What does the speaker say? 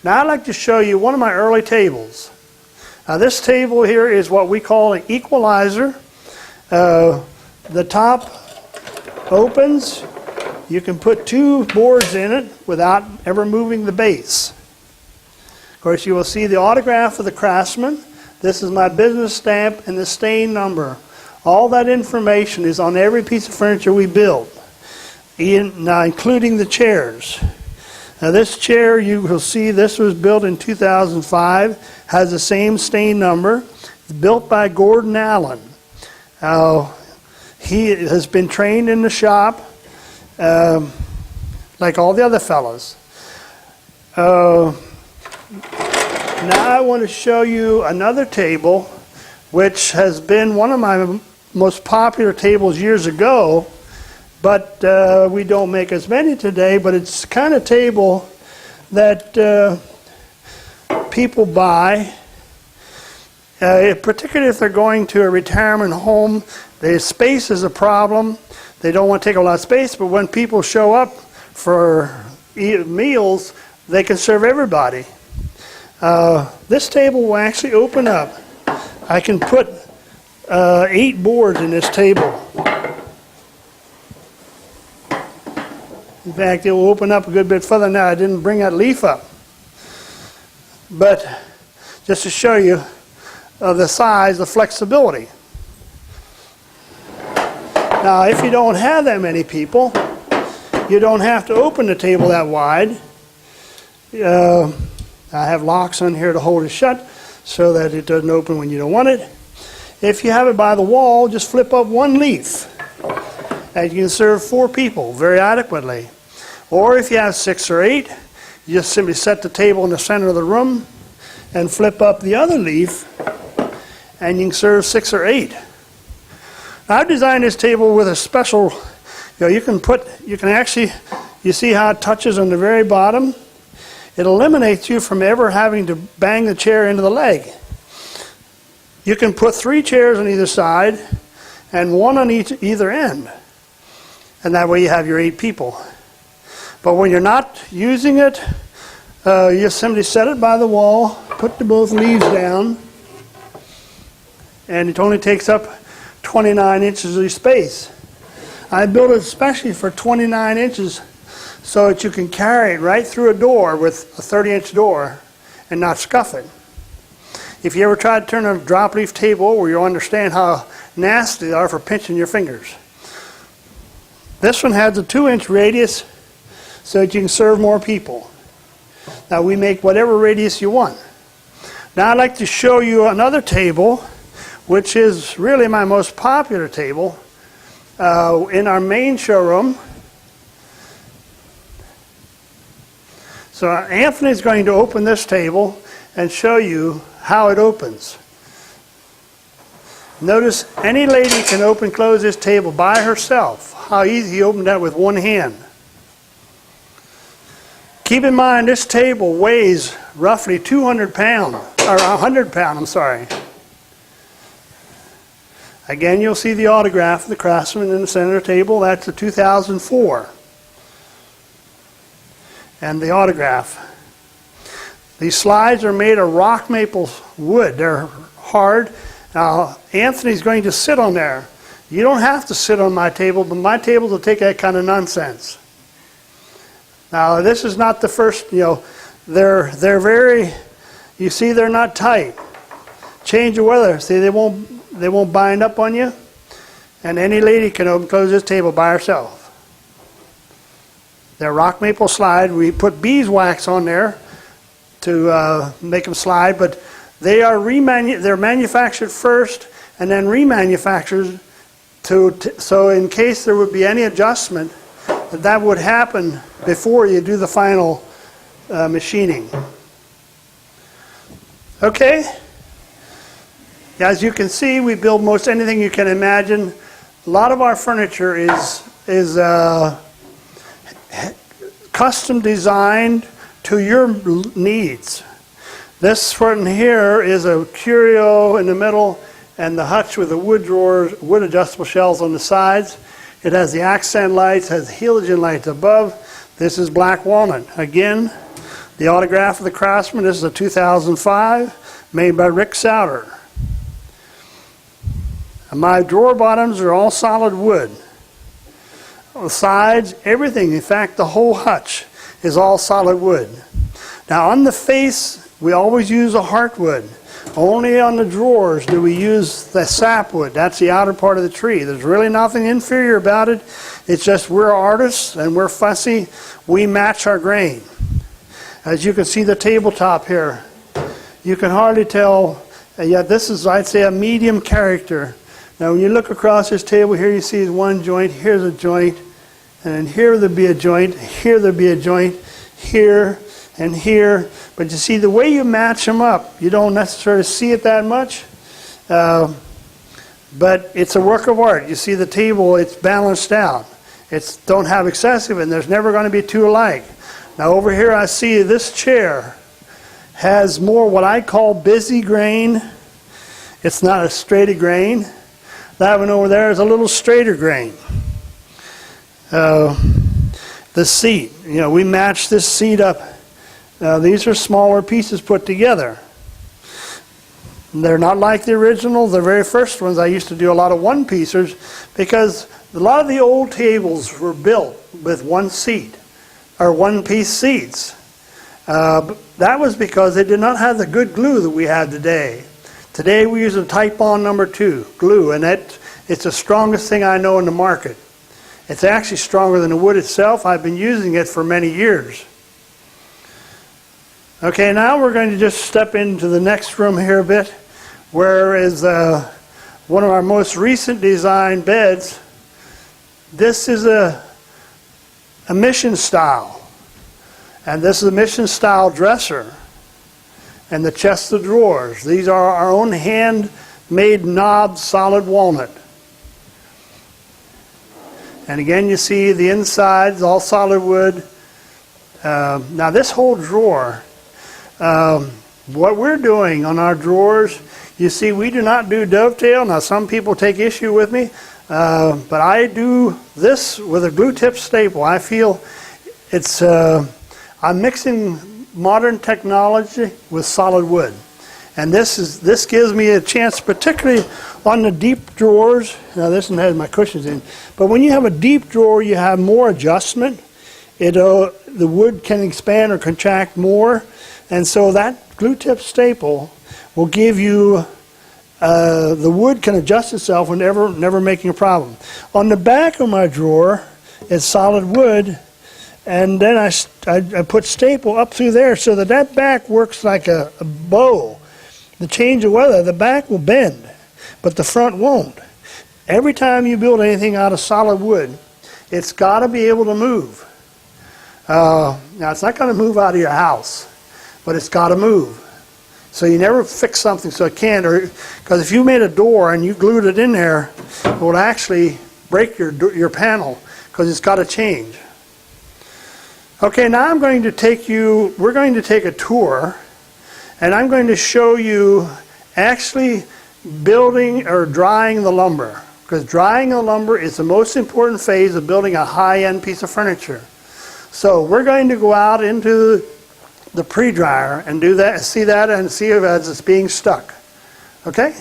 Now I'd like to show you one of my early tables. Now this table here is what we call an equalizer. The top opens. You can put two boards in it without ever moving the base. Of course, you will see the autograph of the craftsman. This is my business stamp and the stain number. All that information is on every piece of furniture we build, including the chairs. Now this chair, you will see this was built in 2005, has the same stain number. It's built by Gordon Allen. He has been trained in the shop like all the other fellows. Now I want to show you another table which has been one of my most popular tables years ago, but we don't make as many today, but it's the kind of table that people buy, particularly if they're going to a retirement home. The space is a problem. They don't want to take a lot of space, but when people show up for meals, they can serve everybody. This table will actually open up. I can put 8 boards in this table. In fact, it will open up a good bit further now. I didn't bring that leaf up. But just to show you the size, the flexibility. Now, if you don't have that many people, you don't have to open the table that wide. I have locks on here to hold it shut so that it doesn't open when you don't want it. If you have it by the wall, just flip up one leaf and you can serve 4 people very adequately. Or if you have 6 or 8, you just simply set the table in the center of the room and flip up the other leaf and you can serve 6 or 8. Now, I've designed this table with a special, you can actually, you see how it touches on the very bottom? It eliminates you from ever having to bang the chair into the leg. You can put 3 chairs on either side and 1 on either end. And that way you have your 8 people. But when you're not using it, you simply set it by the wall, put the both leaves down, and it only takes up 29 inches of space. I built it especially for 29 inches so that you can carry it right through a door with a 30-inch door and not scuff it. If you ever try to turn a drop leaf table over, you'll understand how nasty they are for pinching your fingers. This one has a 2-inch radius so that you can serve more people. Now we make whatever radius you want. Now I'd like to show you another table, which is really my most popular table in our main showroom. So Anthony's going to open this table and show you how it opens. Notice any lady can open and close this table by herself. How easy he opened that with one hand. Keep in mind this table weighs roughly 200 pounds, or 100 pounds, I'm sorry. Again, you'll see the autograph of the craftsman in the center of the table. That's a 2004. And the autograph. These slides are made of rock maple wood. They're hard. Now, Anthony's going to sit on there. You don't have to sit on my table, but my tables will take that kind of nonsense. Now, this is not the first, they're very, you see they're not tight. Change the weather. See, they won't bind up on you. And any lady can open and close this table by herself. They're rock maple slide. We put beeswax on there to make them slide, but they're manufactured first and then remanufactured so in case there would be any adjustment, that would happen before you do the final machining. Okay? As you can see, we build most anything you can imagine. A lot of our furniture is custom designed to your needs. This one here is a curio in the middle and the hutch with the wood drawers, wood adjustable shelves on the sides. It has the accent lights, has halogen lights above. This is black walnut. Again, The autograph of the Craftsman. This is a 2005, made by Rick Souter. My drawer bottoms are all solid wood. The sides, everything, in fact the whole hutch is all solid wood. Now on the face, we always use a heartwood. Only on the drawers do we use the sapwood. That's the outer part of the tree. There's really nothing inferior about it. It's just we're artists and we're fussy. We match our grain. As you can see the tabletop here, you can hardly tell, yet this is, I'd say, a medium character. Now when you look across this table here, you see one joint, here's a joint, and then here there'd be a joint, here there'd be a joint, here and here. But you see the way you match them up, you don't necessarily see it that much, but it's a work of art. You see the table, it's balanced out. It's don't have excessive, and there's never going to be two alike. Now over here I see this chair has more what I call busy grain. It's not a straight grain. That one over there is a little straighter grain. The seat, you know, we match this seat up. These are smaller pieces put together. They're not like the original, the very first ones. I used to do a lot of one-piecers because a lot of the old tables were built with one seat or one-piece seats. That was because they did not have the good glue that we have today. Today we use a Type-On #2 glue, and it's the strongest thing I know in the market. It's actually stronger than the wood itself. I've been using it for many years. Okay, now we're going to just step into the next room here a bit, where is one of our most recent design beds. This is a mission style, and this is a mission style dresser. And the chest of drawers. These are our own hand-made knob solid walnut. And again, you see the insides, all solid wood. Now this whole drawer, what we're doing on our drawers, you see we do not do dovetail. Now some people take issue with me, but I do this with a glue tip staple. I feel it's, I'm mixing modern technology with solid wood, and this gives me a chance, particularly on the deep drawers. Now this one has my cushions in, but when you have a deep drawer, you have more adjustment. The wood can expand or contract more, and so that glue tip staple will give you the wood can adjust itself whenever, never making a problem. On the back of my drawer is solid wood. And then I put staple up through there so that back works like a bow. The change of weather, the back will bend, but the front won't. Every time you build anything out of solid wood, it's got to be able to move. Now, it's not going to move out of your house, but it's got to move. So you never fix something so it can't, because if you made a door and you glued it in there, it would actually break your panel, because it's got to change. Okay, now we're going to take a tour, and I'm going to show you actually building or drying the lumber, because drying the lumber is the most important phase of building a high-end piece of furniture. So we're going to go out into the pre-dryer and do that, see that, and see if it's being stuck. Okay?